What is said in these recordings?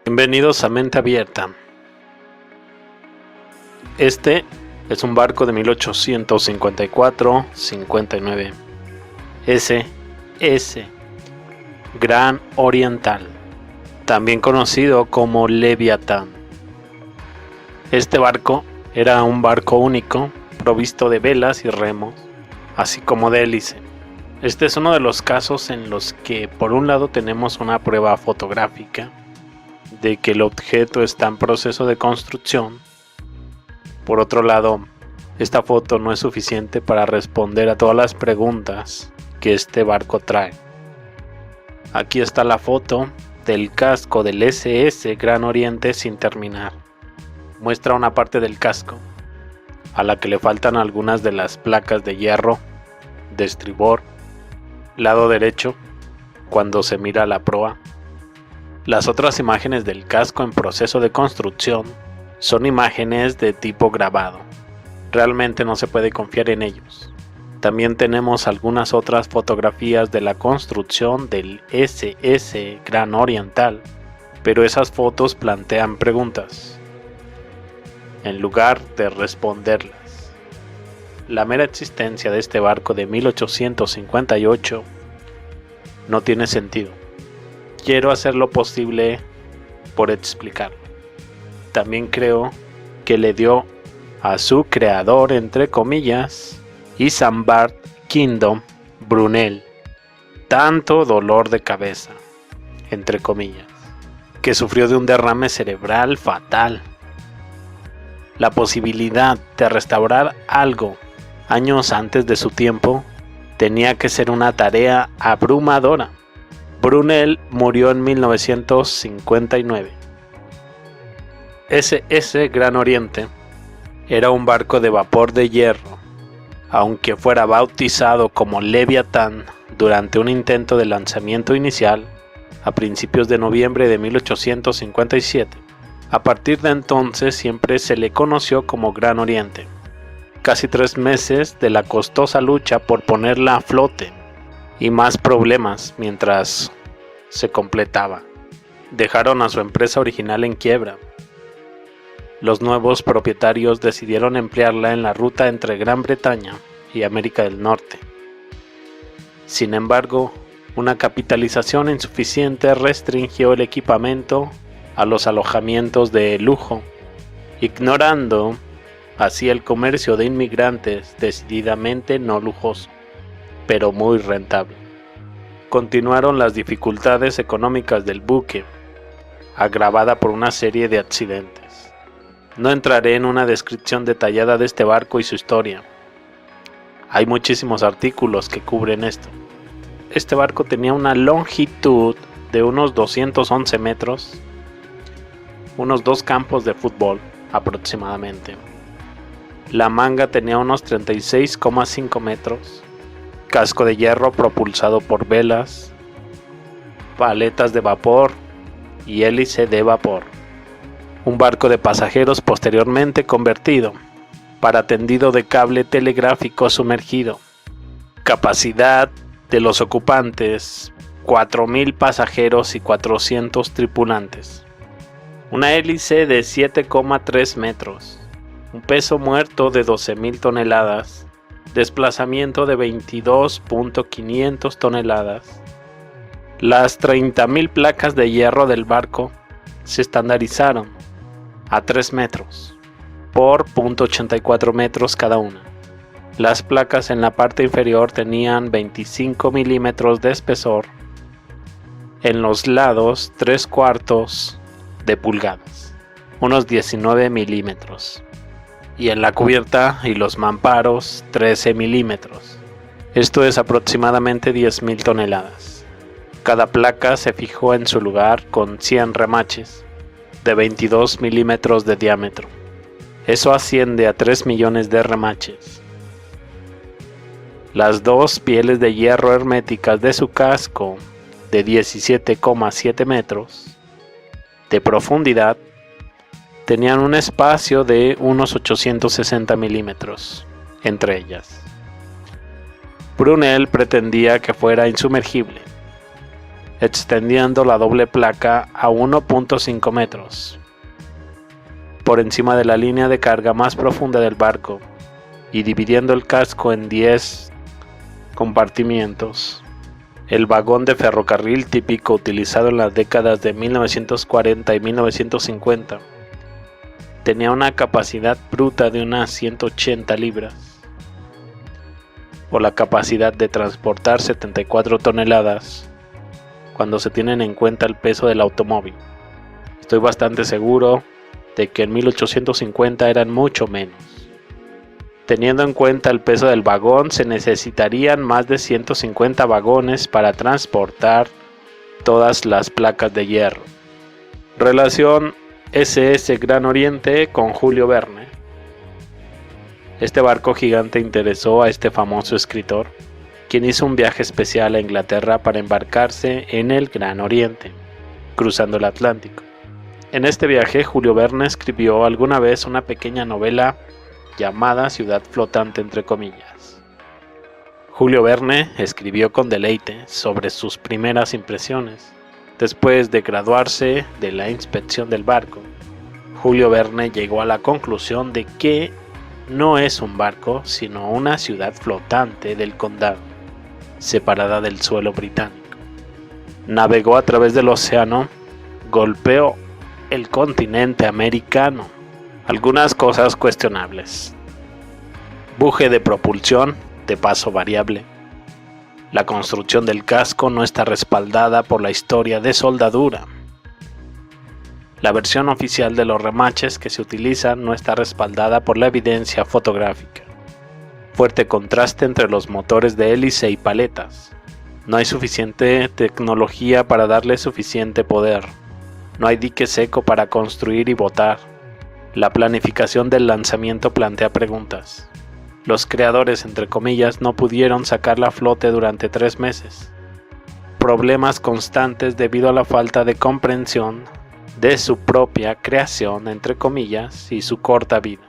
Bienvenidos a Mente Abierta. Este es un barco de 1854-59. SS Gran Oriental, también conocido como Leviatán. Este barco era un barco único, provisto de velas y remos, así como de hélice. Este es uno de los casos en los que, por un lado, tenemos una prueba fotográfica de que el objeto está en proceso de construcción. Por otro lado, esta foto no es suficiente para responder a todas las preguntas que este barco trae. Aquí está la foto del casco del SS Gran Oriente sin terminar. Muestra una parte del casco, a la que le faltan algunas de las placas de hierro de estribor, lado derecho, cuando se mira la proa. Las otras imágenes del casco en proceso de construcción son imágenes de tipo grabado. Realmente no se puede confiar en ellos. También tenemos algunas otras fotografías de la construcción del SS Gran Oriental, pero esas fotos plantean preguntas, en lugar de responderlas. La mera existencia de este barco de 1858 no tiene sentido. Quiero hacer lo posible por explicarlo. También creo que le dio a su creador, entre comillas, Isambard Kingdom Brunel, tanto dolor de cabeza, entre comillas, que sufrió de un derrame cerebral fatal. La posibilidad de restaurar algo años antes de su tiempo tenía que ser una tarea abrumadora. Brunel murió en 1959. SS Gran Oriente era un barco de vapor de hierro, aunque fuera bautizado como Leviatán durante un intento de lanzamiento inicial a principios de noviembre de 1857. A partir de entonces siempre se le conoció como Gran Oriente. Casi 3 meses de la costosa lucha por ponerla a flote y más problemas mientras se completaba. Dejaron a su empresa original en quiebra. Los nuevos propietarios decidieron emplearla en la ruta entre Gran Bretaña y América del Norte. Sin embargo, una capitalización insuficiente restringió el equipamiento a los alojamientos de lujo, ignorando así el comercio de inmigrantes decididamente no lujoso, pero muy rentable. Continuaron las dificultades económicas del buque, agravada por una serie de accidentes. No entraré en una descripción detallada de este barco y su historia. Hay muchísimos artículos que cubren esto. Este barco tenía una longitud de unos 211 metros, unos 2 campos de fútbol aproximadamente. La manga tenía unos 36,5 metros, casco de hierro propulsado por velas, paletas de vapor y hélice de vapor. Un barco de pasajeros posteriormente convertido para tendido de cable telegráfico sumergido. Capacidad de los ocupantes: 4,000 pasajeros y 400 tripulantes. Una hélice de 7,3 metros. Un peso muerto de 12,000 toneladas, desplazamiento de 22.500 toneladas. Las 30,000 placas de hierro del barco se estandarizaron a 3 metros por 0.84 metros cada una. Las placas en la parte inferior tenían 25 milímetros de espesor, en los lados 3/4 de pulgadas, unos 19 milímetros. Y en la cubierta y los mamparos 13 milímetros. Esto es aproximadamente 10,000 toneladas. Cada placa se fijó en su lugar con 100 remaches de 22 milímetros de diámetro. Eso asciende a 3 millones de remaches. Las 2 pieles de hierro herméticas de su casco de 17,7 metros de profundidad tenían un espacio de unos 860 milímetros entre ellas. Brunel pretendía que fuera insumergible. extendiendo la doble placa a 1.5 metros, por encima de la línea de carga más profunda del barco, y dividiendo el casco en 10 compartimientos. El vagón de ferrocarril típico utilizado en las décadas de 1940 y 1950 tenía una capacidad bruta de unas 180 libras, o la capacidad de transportar 74 toneladas cuando se tienen en cuenta el peso del automóvil. Estoy bastante seguro de que en 1850 eran mucho menos. Teniendo en cuenta el peso del vagón, se necesitarían más de 150 vagones para transportar todas las placas de hierro. Relación SS Gran Oriente con Julio Verne. Este barco gigante interesó a este famoso escritor, quien hizo un viaje especial a Inglaterra para embarcarse en el Gran Oriente, cruzando el Atlántico. En este viaje, Julio Verne escribió alguna vez una pequeña novela llamada Ciudad Flotante, entre comillas. Julio Verne escribió con deleite sobre sus primeras impresiones. Después de graduarse de la inspección del barco, Julio Verne llegó a la conclusión de que no es un barco, sino una ciudad flotante del condado, separada del suelo británico. Navegó a través del océano, golpeó el continente americano. Algunas cosas cuestionables: buje de propulsión de paso variable. La construcción del casco no está respaldada por la historia de soldadura. La versión oficial de los remaches que se utilizan no está respaldada por la evidencia fotográfica. Fuerte contraste entre los motores de hélice y paletas. No hay suficiente tecnología para darle suficiente poder. No hay dique seco para construir y botar. La planificación del lanzamiento plantea preguntas. Los creadores, entre comillas, no pudieron sacarla a flote durante 3 meses. Problemas constantes debido a la falta de comprensión de su propia creación, entre comillas, y su corta vida.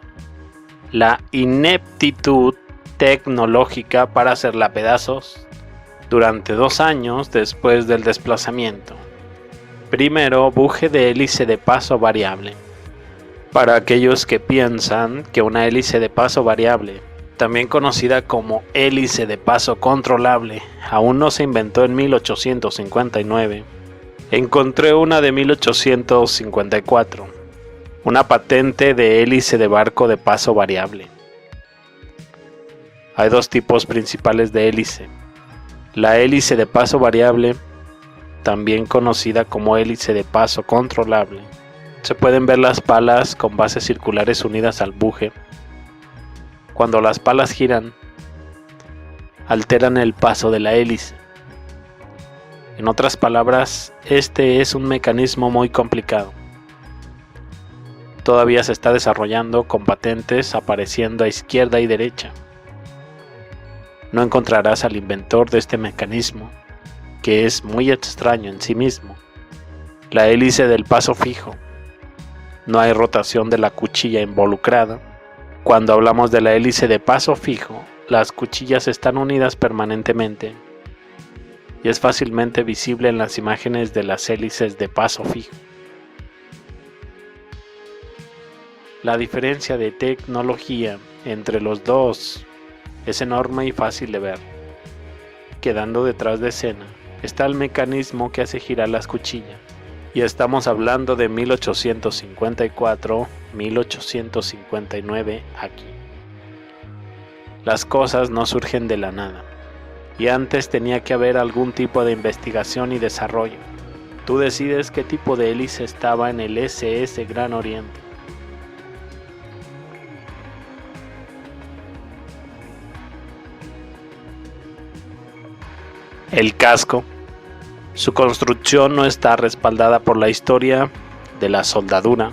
La ineptitud tecnológica para hacerla a pedazos durante 2 años después del desplazamiento. Primero, buje de hélice de paso variable. Para aquellos que piensan que una hélice de paso variable, también conocida como hélice de paso controlable, aún no se inventó en 1859, encontré una de 1854, una patente de hélice de barco de paso variable. Hay 2 tipos principales de hélice: la hélice de paso variable, también conocida como hélice de paso controlable. Se pueden ver las palas con bases circulares unidas al buje. Cuando las palas giran, alteran el paso de la hélice. En otras palabras, este es un mecanismo muy complicado. Todavía se está desarrollando, con patentes apareciendo a izquierda y derecha. No encontrarás al inventor de este mecanismo, que es muy extraño en sí mismo, la hélice del paso fijo. No hay rotación de la cuchilla involucrada. Cuando hablamos de la hélice de paso fijo, las cuchillas están unidas permanentemente y es fácilmente visible en las imágenes de las hélices de paso fijo. La diferencia de tecnología entre los dos es enorme y fácil de ver. Quedando detrás de escena está el mecanismo que hace girar las cuchillas. Y estamos hablando de 1854-1859 aquí. Las cosas no surgen de la nada, y antes tenía que haber algún tipo de investigación y desarrollo. Tú decides qué tipo de hélice estaba en el SS Gran Oriente. El casco. Su construcción no está respaldada por la historia de la soldadura.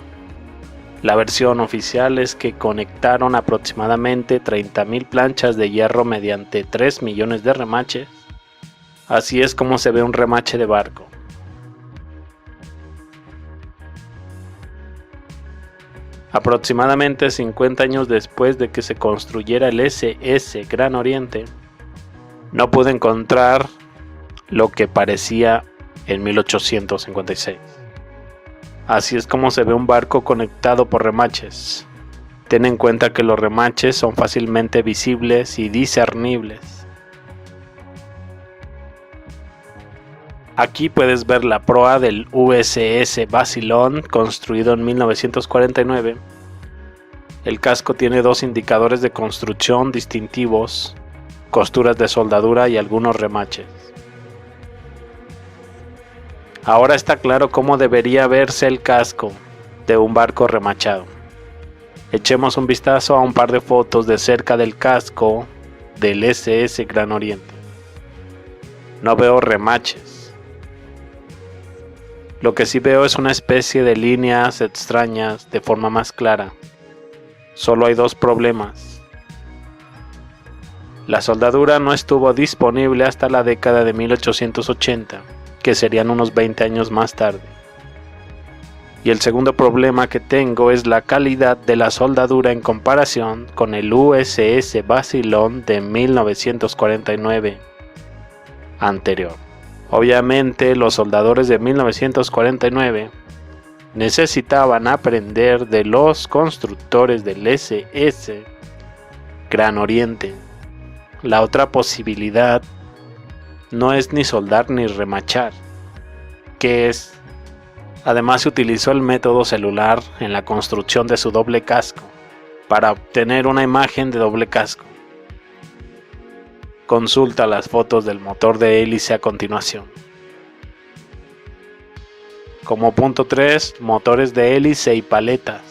La versión oficial es que conectaron aproximadamente 30.000 planchas de hierro mediante 3 millones de remaches. Así es como se ve un remache de barco. Aproximadamente 50 años después de que se construyera el SS Gran Oriente, no pude encontrar lo que parecía en 1856. Así es como se ve un barco conectado por remaches. Ten en cuenta que los remaches son fácilmente visibles y discernibles. Aquí puedes ver la proa del USS Basilón, construido en 1949. El casco tiene dos indicadores de construcción distintivos, costuras de soldadura y algunos remaches. Ahora está claro cómo debería verse el casco de un barco remachado. Echemos un vistazo a un par de fotos de cerca del casco del SS Gran Oriente. No veo remaches. Lo que sí veo es una especie de líneas extrañas de forma más clara. Solo hay dos problemas. La soldadura no estuvo disponible hasta la década de 1880, que serían unos 20 años más tarde. Y el segundo problema que tengo es la calidad de la soldadura en comparación con el USS Basilón de 1949 anterior. Obviamente los soldadores de 1949 necesitaban aprender de los constructores del SS Gran Oriente. La otra posibilidad no es ni soldar ni remachar, que es. Además se utilizó el método celular en la construcción de su doble casco, para obtener una imagen de doble casco. Consulta las fotos del motor de hélice a continuación. Como punto 3, motores de hélice y paletas.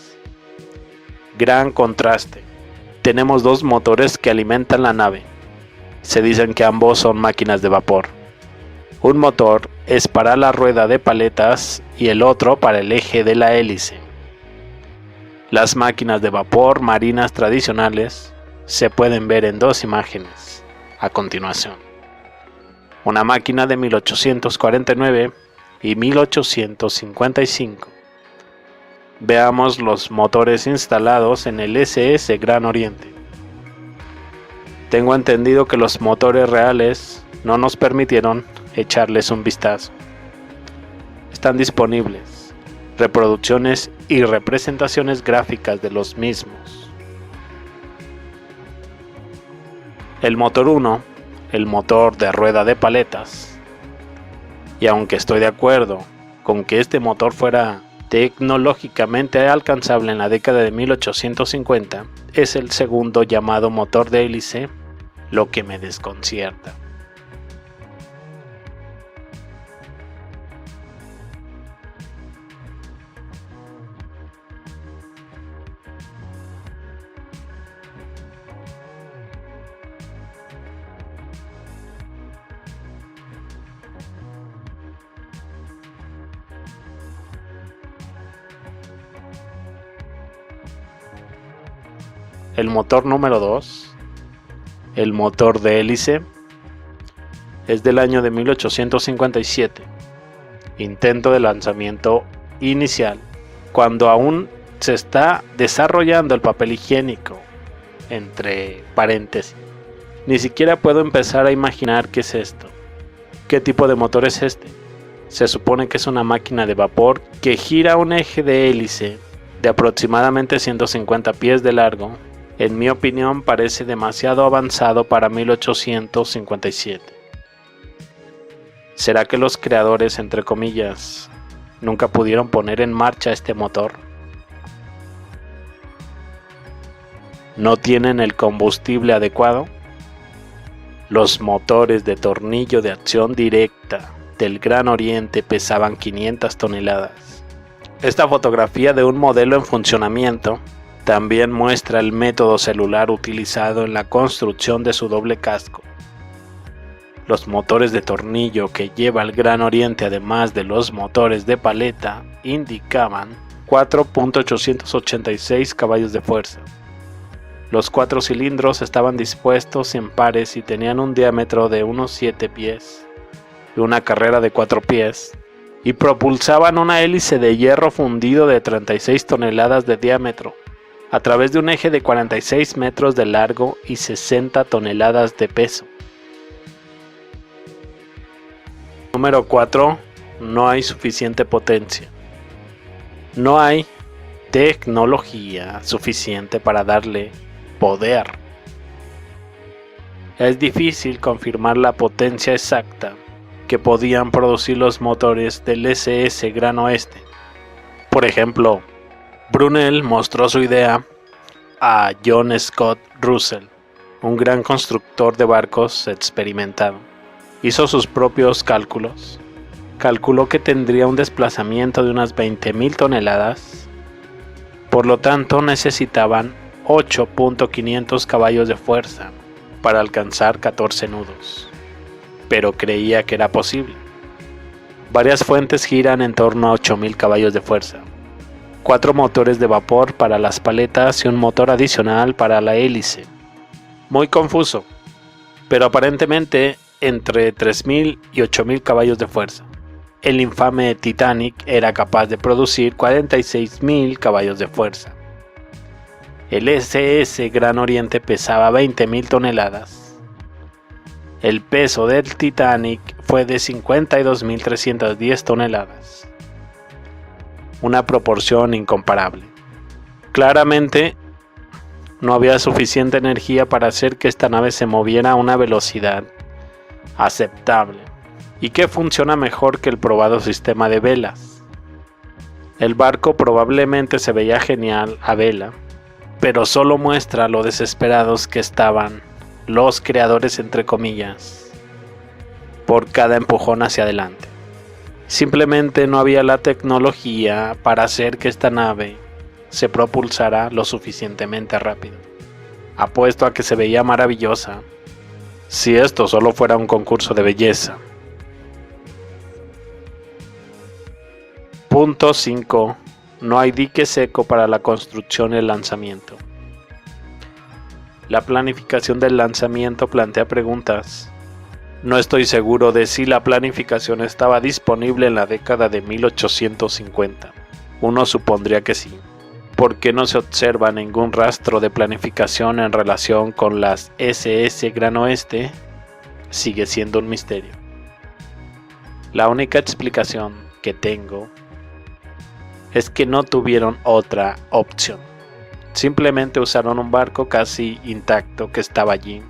Gran contraste. Tenemos dos motores que alimentan la nave. Se dicen que ambos son máquinas de vapor. Un motor es para la rueda de paletas y el otro para el eje de la hélice. Las máquinas de vapor marinas tradicionales se pueden ver en dos imágenes a continuación. Una máquina de 1849 y 1855. Veamos los motores instalados en el SS Gran Oriente. Tengo entendido que los motores reales no nos permitieron echarles un vistazo. Están disponibles reproducciones y representaciones gráficas de los mismos. El motor 1, el motor de rueda de paletas, y aunque estoy de acuerdo con que este motor fuera tecnológicamente alcanzable en la década de 1850, es el segundo llamado motor de hélice lo que me desconcierta. El motor número 2, el motor de hélice, es del año de 1857, intento de lanzamiento inicial, cuando aún se está desarrollando el papel higiénico, entre paréntesis. Ni siquiera puedo empezar a imaginar qué es esto. ¿Qué tipo de motor es este? Se supone que es una máquina de vapor que gira un eje de hélice de aproximadamente 150 pies de largo. En mi opinión parece demasiado avanzado para 1857. ¿Será que los creadores, entre comillas, nunca pudieron poner en marcha este motor? ¿No tienen el combustible adecuado? Los motores de tornillo de acción directa del Gran Oriente pesaban 500 toneladas. Esta fotografía de un modelo en funcionamiento también muestra el método celular utilizado en la construcción de su doble casco. Los motores de tornillo que lleva el Gran Oriente, además de los motores de paleta, indicaban 4.886 caballos de fuerza. Los 4 cilindros estaban dispuestos en pares y tenían un diámetro de unos 7 pies y una carrera de 4 pies, y propulsaban una hélice de hierro fundido de 36 toneladas de diámetro a través de un eje de 46 metros de largo y 60 toneladas de peso. Número 4. no hay suficiente potencia. No hay tecnología suficiente para darle poder. Es difícil confirmar la potencia exacta que podían producir los motores del SS Gran Oeste. Por ejemplo, Brunel mostró su idea a John Scott Russell, un gran constructor de barcos experimentado. Hizo sus propios cálculos. Calculó que tendría un desplazamiento de unas 20.000 toneladas. Por lo tanto, necesitaban 8.500 caballos de fuerza para alcanzar 14 nudos. Pero creía que era posible. Varias fuentes giran en torno a 8.000 caballos de fuerza. 4 motores de vapor para las paletas y un motor adicional para la hélice. Muy confuso, pero aparentemente entre 3.000 y 8.000 caballos de fuerza. El infame Titanic era capaz de producir 46.000 caballos de fuerza. El SS Gran Oriente pesaba 20.000 toneladas. El peso del Titanic fue de 52.310 toneladas. Una proporción incomparable. Claramente, no había suficiente energía para hacer que esta nave se moviera a una velocidad aceptable y que funciona mejor que el probado sistema de velas. El barco probablemente se veía genial a vela, pero solo muestra lo desesperados que estaban los creadores, entre comillas, por cada empujón hacia adelante. Simplemente no había la tecnología para hacer que esta nave se propulsara lo suficientemente rápido. Apuesto a que se veía maravillosa si esto solo fuera un concurso de belleza. Punto 5. No hay dique seco para la construcción y el lanzamiento. La planificación del lanzamiento plantea preguntas. No estoy seguro de si la planificación estaba disponible en la década de 1850. Uno supondría que sí. ¿Por qué no se observa ningún rastro de planificación en relación con las SS Gran Oeste? Sigue siendo un misterio. La única explicación que tengo es que no tuvieron otra opción. Simplemente usaron un barco casi intacto que estaba allí,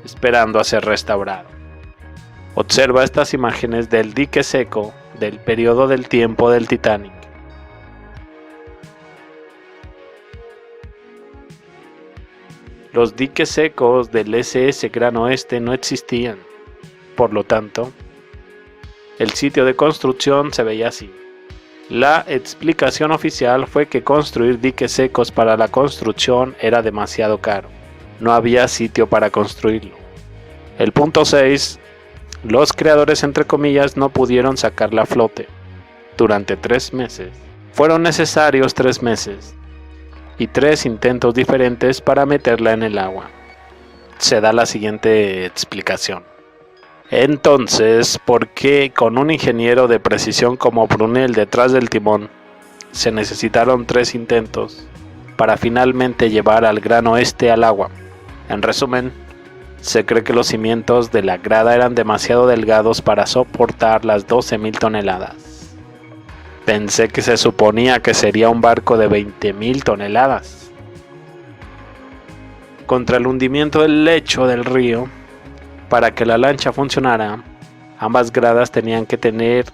esperando a ser restaurado. Observa estas imágenes del dique seco del periodo del tiempo del Titanic. Los diques secos del SS Gran Oeste no existían. Por lo tanto, el sitio de construcción se veía así. La explicación oficial fue que construir diques secos para la construcción era demasiado caro. No había sitio para construirlo. El punto 6. Los creadores, entre comillas, no pudieron sacarla a flote. Durante 3 meses. Fueron necesarios 3 meses. Y 3 intentos diferentes para meterla en el agua. Se da la siguiente explicación. Entonces, ¿por qué con un ingeniero de precisión como Brunel detrás del timón, se necesitaron 3 intentos para finalmente llevar al Gran Oeste al agua? En resumen, se cree que los cimientos de la grada eran demasiado delgados para soportar las 12.000 toneladas. Pensé que se suponía que sería un barco de 20.000 toneladas. Contra el hundimiento del lecho del río, para que la lancha funcionara, ambas gradas tenían que tener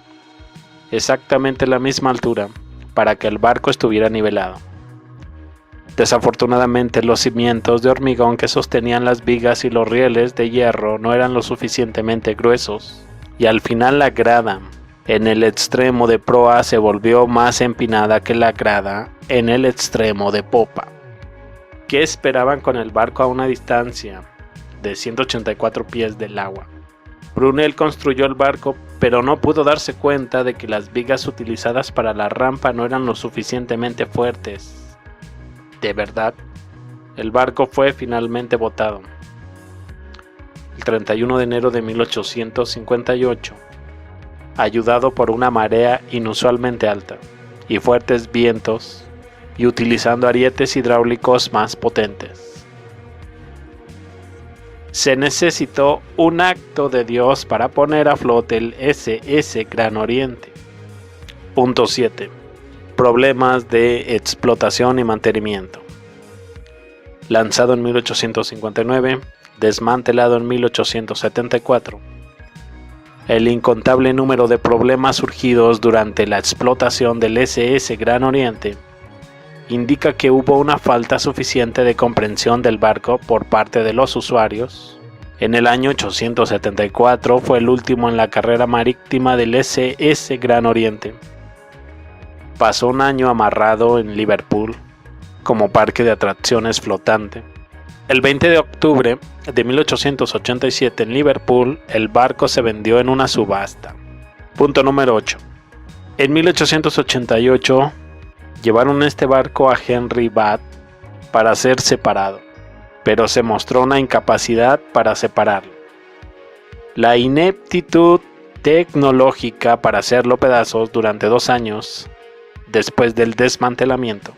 exactamente la misma altura para que el barco estuviera nivelado. Desafortunadamente, los cimientos de hormigón que sostenían las vigas y los rieles de hierro no eran lo suficientemente gruesos, y al final la grada en el extremo de proa se volvió más empinada que la grada en el extremo de popa. ¿Qué esperaban con el barco a una distancia de 184 pies del agua? Brunel construyó el barco, pero no pudo darse cuenta de que las vigas utilizadas para la rampa no eran lo suficientemente fuertes. De verdad, el barco fue finalmente botado. El 31 de enero de 1858, ayudado por una marea inusualmente alta y fuertes vientos, y utilizando arietes hidráulicos más potentes. Se necesitó un acto de Dios para poner a flote el SS Gran Oriente. Punto 7. Problemas de explotación y mantenimiento. Lanzado en 1859, desmantelado en 1874. El incontable número de problemas surgidos durante la explotación del SS Gran Oriente indica que hubo una falta suficiente de comprensión del barco por parte de los usuarios. En el año 874 fue el último en la carrera marítima del SS Gran Oriente. Pasó un año amarrado en Liverpool como parque de atracciones flotante. El 20 de octubre de 1887 en Liverpool, el barco se vendió en una subasta. Punto número 8. En 1888 llevaron este barco a Henry Bath para ser separado, pero se mostró una incapacidad para separarlo. La ineptitud tecnológica para hacerlo pedazos durante 2 años después del desmantelamiento.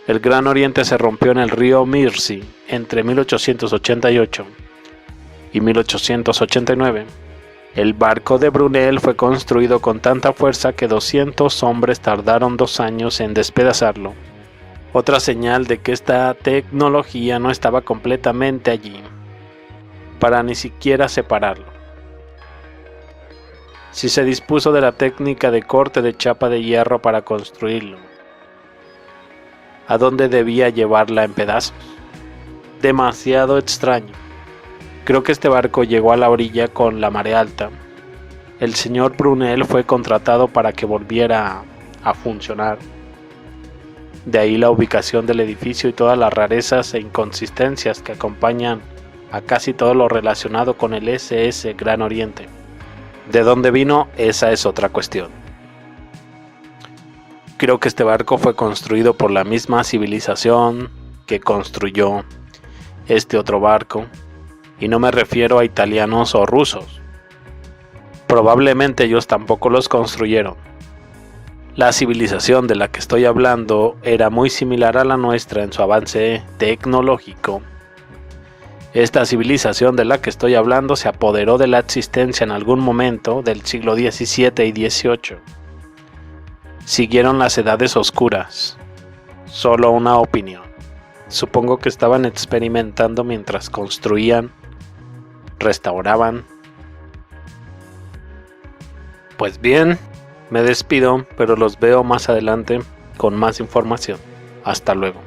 El Gran Oriente se rompió en el río Mersey entre 1888 y 1889. El barco de Brunel fue construido con tanta fuerza que 200 hombres tardaron 2 años en despedazarlo. Otra señal de que esta tecnología no estaba completamente allí, para ni siquiera separarlo. Si se dispuso de la técnica de corte de chapa de hierro para construirlo, ¿a dónde debía llevarla en pedazos? Demasiado extraño. Creo que este barco llegó a la orilla con la marea alta. El señor Brunel fue contratado para que volviera a funcionar. De ahí la ubicación del edificio y todas las rarezas e inconsistencias que acompañan a casi todo lo relacionado con el SS Gran Oriente. ¿De dónde vino? Esa es otra cuestión. Creo que este barco fue construido por la misma civilización que construyó este otro barco, y no me refiero a italianos o rusos. Probablemente ellos tampoco los construyeron. La civilización de la que estoy hablando era muy similar a la nuestra en su avance tecnológico. Esta civilización de la que estoy hablando se apoderó de la existencia en algún momento del siglo XVII y XVIII. Siguieron las edades oscuras. Solo una opinión. Supongo que estaban experimentando mientras construían, restauraban. Pues bien, me despido, pero los veo más adelante con más información. Hasta luego.